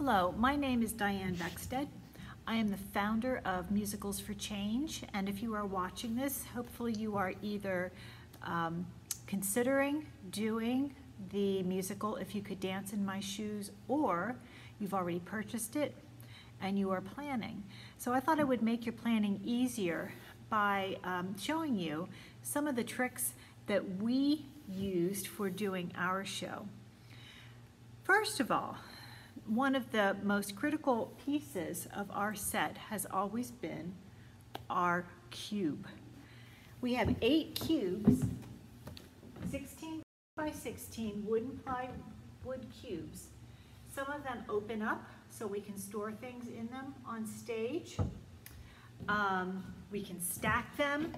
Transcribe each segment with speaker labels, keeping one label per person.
Speaker 1: Hello, my name is Diane Beckstead. I am the founder of Musicals for Change, and if you are watching this, hopefully you are either considering doing the musical If You Could Dance in My Shoes, or you've already purchased it and you are planning. So I thought I would make your planning easier by showing you some of the tricks that we used for doing our show. First of all, one of the most critical pieces of our set has always been our cube. We have 8 cubes, 16 by 16 wooden plywood cubes. Some of them open up so we can store things in them on stage. We can stack them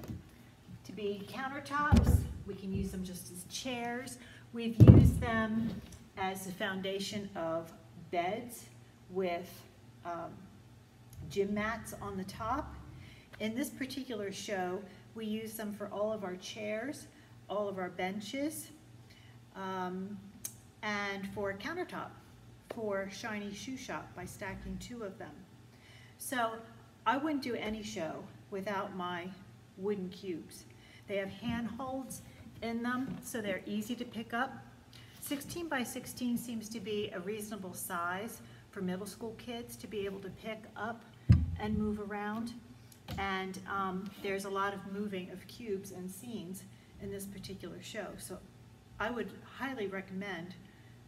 Speaker 1: to be countertops. We can use them just as chairs. We've used them as the foundation of beds with gym mats on the top. In this particular show, we use them for all of our chairs, all of our benches, and for a countertop for Shiny Shoe Shop by stacking 2 of them. So I wouldn't do any show without my wooden cubes. They have handholds in them, so they're easy to pick up. 16 by 16 seems to be a reasonable size for middle school kids to be able to pick up and move around. And there's a lot of moving of cubes and scenes in this particular show. So I would highly recommend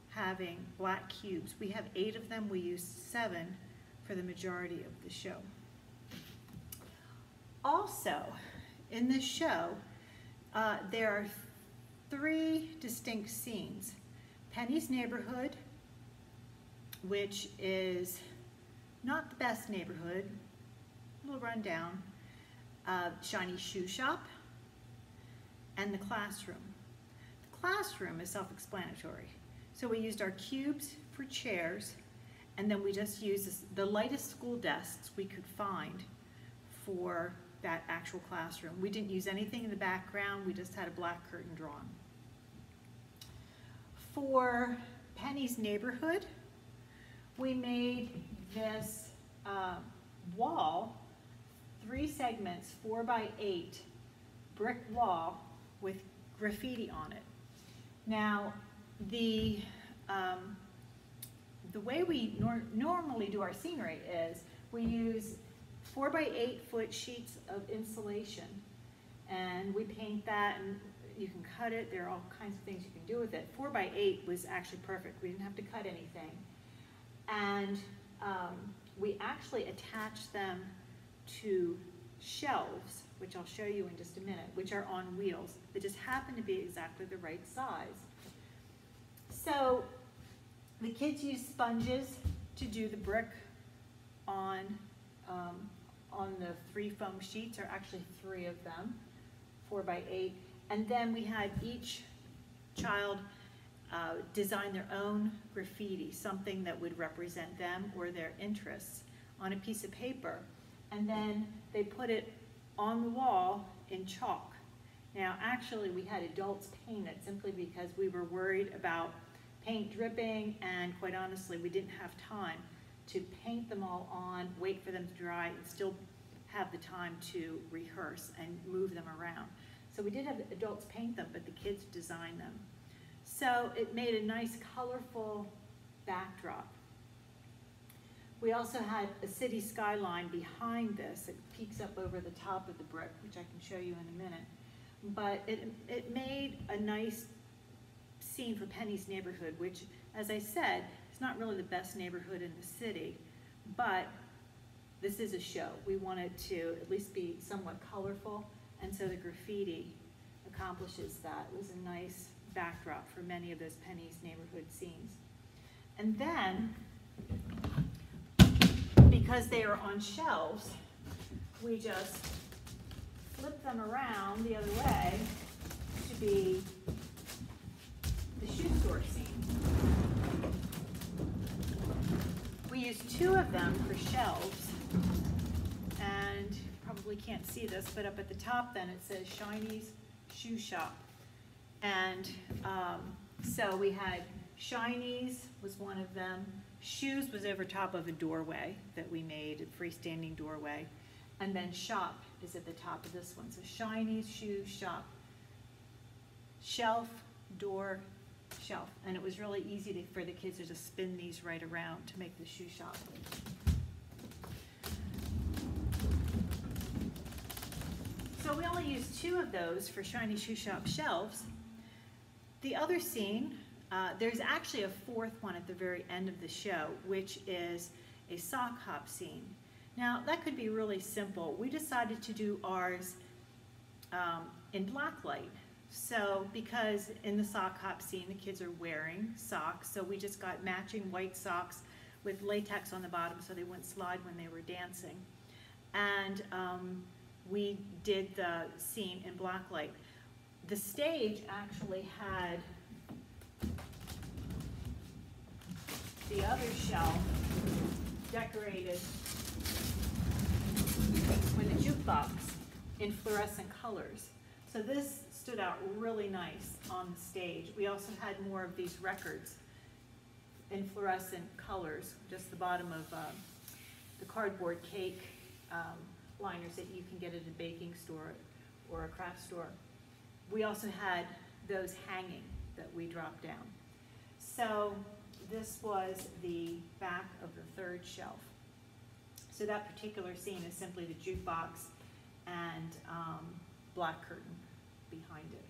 Speaker 1: having black cubes. We have 8 of them. We use 7 for the majority of the show. Also, in this show, there are 3 distinct scenes. Penny's neighborhood, which is not the best neighborhood, a little run down, Shiny Shoe Shop, and the classroom. The classroom is self-explanatory. So we used our cubes for chairs, and then we just used the lightest school desks we could find for that actual classroom. We didn't use anything in the background, we just had a black curtain drawn. For Penny's neighborhood, we made this wall, 3 segments, 4 by 8 brick wall with graffiti on it. Now, the way we normally do our scenery is we use 4 by 8 foot sheets of insulation, and we paint that, and you can cut it. There are all kinds of things you can do with it. 4 by 8 was actually perfect. We didn't have to cut anything. And we actually attached them to shelves, which I'll show you in just a minute, which are on wheels. They just happen to be exactly the right size. So the kids use sponges to do the brick on the 3 foam sheets, or actually 3 of them, 4 by 8. And then we had each child design their own graffiti, something that would represent them or their interests, on a piece of paper. And then they put it on the wall in chalk. Now, actually, we had adults paint it simply because we were worried about paint dripping, and quite honestly, we didn't have time to paint them all on, wait for them to dry, and still have the time to rehearse and move them around. So we did have adults paint them, but the kids designed them. So it made a nice, colorful backdrop. We also had a city skyline behind this. It peeks up over the top of the brick, which I can show you in a minute. But it made a nice scene for Penny's neighborhood, which, as I said, is not really the best neighborhood in the city, but this is a show. We want it to at least be somewhat colorful, and so the graffiti accomplishes that. It was a nice backdrop for many of those Penny's neighborhood scenes. And then, because they are on shelves, we just flip them around the other way to be the shoe store scene. We used 2 of them for shelves, and you probably can't see this, but up at the top then it says Shiny's Shoe Shop. And so we had Shiny's was one of them, Shoes was over top of a doorway that we made, a freestanding doorway. And then shop is at the top of this one. So shiny shoe shop. Shelf, door, shelf. And it was really easy for the kids to just spin these right around to make the shoe shop. So we only used 2 of those for Shiny Shoe Shop shelves. The other scene, there's actually a 4th one at the very end of the show, which is a sock hop scene. Now, that could be really simple. We decided to do ours in black light. So, because in the sock hop scene, the kids are wearing socks, so we just got matching white socks with latex on the bottom so they wouldn't slide when they were dancing. And we did the scene in black light. The stage actually had the other shelf decorated with a jukebox in fluorescent colors. So this stood out really nice on the stage. We also had more of these records in fluorescent colors, just the bottom of the cardboard cake liners that you can get at a baking store or a craft store. We also had those hanging that we dropped down. So this was the back of the 3rd shelf. So that particular scene is simply the jukebox and black curtain behind it.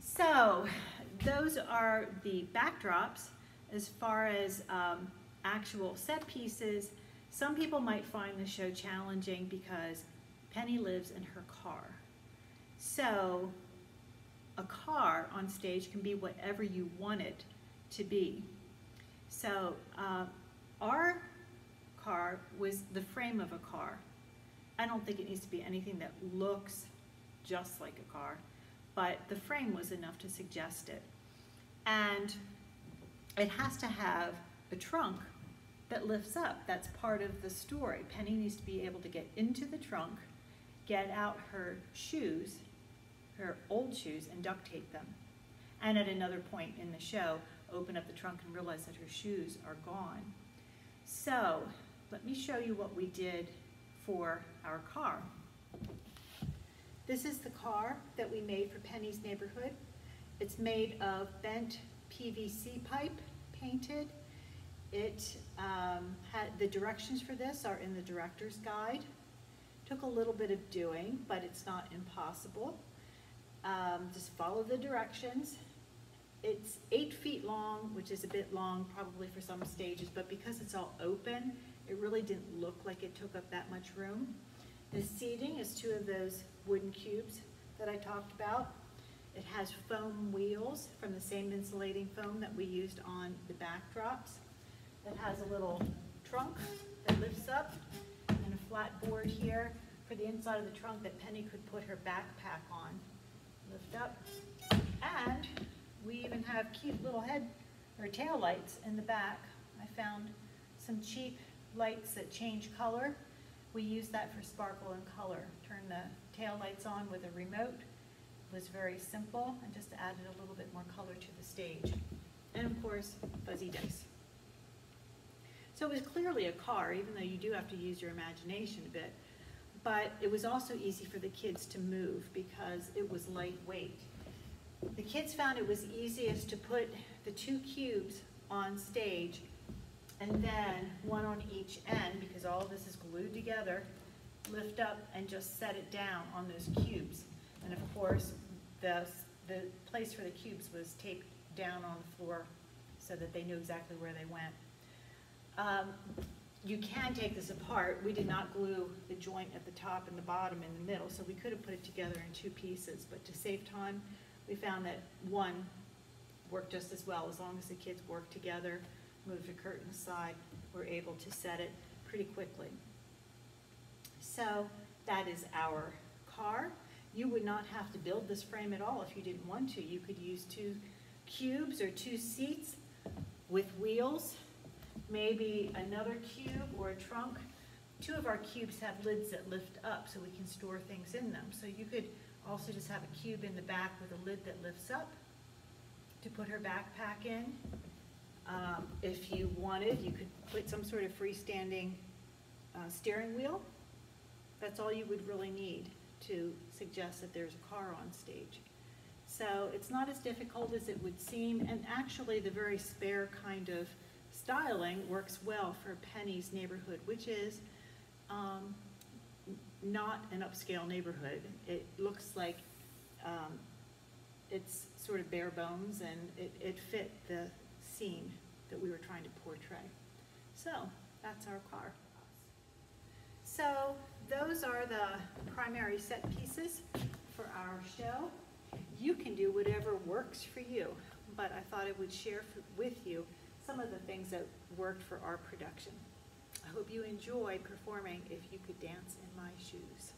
Speaker 1: So those are the backdrops. As far as actual set pieces, some people might find the show challenging because Penny lives in her car. So a car on stage can be whatever you want it to be. So our car was the frame of a car. I don't think it needs to be anything that looks just like a car, but the frame was enough to suggest it. And it has to have a trunk that lifts up. That's part of the story. Penny needs to be able to get into the trunk, get out her shoes, her old shoes, and duct tape them. And at another point in the show, open up the trunk and realize that her shoes are gone. So let me show you what we did for our car. This is the car that we made for Penny's neighborhood. It's made of bent PVC pipe, painted. It had the directions for this are in the director's guide. Took a little bit of doing, but it's not impossible. Just follow the directions. It's 8 feet long, which is a bit long probably for some stages, but because it's all open, it really didn't look like it took up that much room. The seating is 2 of those wooden cubes that I talked about. It has foam wheels from the same insulating foam that we used on the backdrops. It has a little trunk that lifts up and a flat board here for the inside of the trunk that Penny could put her backpack on. Lift up. And we even have cute little head or tail lights in the back. I found some cheap lights that change color. We used that for sparkle and color. Turn the tail lights on with a remote. It was very simple and just added a little bit more color to the stage. And of course, fuzzy dice. So it was clearly a car, even though you do have to use your imagination a bit. But it was also easy for the kids to move because it was lightweight. The kids found it was easiest to put the 2 cubes on stage and then 1 on each end, because all of this is glued together, lift up and just set it down on those cubes. And of course, the place for the cubes was taped down on the floor so that they knew exactly where they went. You can take this apart. We did not glue the joint at the top and the bottom in the middle, so we could have put it together in 2 pieces, but to save time, we found that 1 worked just as well. As long as the kids worked together, moved the curtain aside, we're able to set it pretty quickly. So that is our car. You would not have to build this frame at all if you didn't want to. You could use 2 cubes or 2 seats with wheels, maybe another cube or a trunk. 2 of our cubes have lids that lift up so we can store things in them. So you could also just have a cube in the back with a lid that lifts up to put her backpack in. If you wanted, you could put some sort of freestanding steering wheel. That's all you would really need to suggest that there's a car on stage. So it's not as difficult as it would seem, and actually the very spare kind of styling works well for Penny's neighborhood, which is not an upscale neighborhood. It looks like it's sort of bare bones, and it fit the scene that we were trying to portray. So that's our car. So those are the primary set pieces for our show. You can do whatever works for you, but I thought I would share with you some of the things that worked for our production. I hope you enjoyed performing If You Could Dance in My Shoes.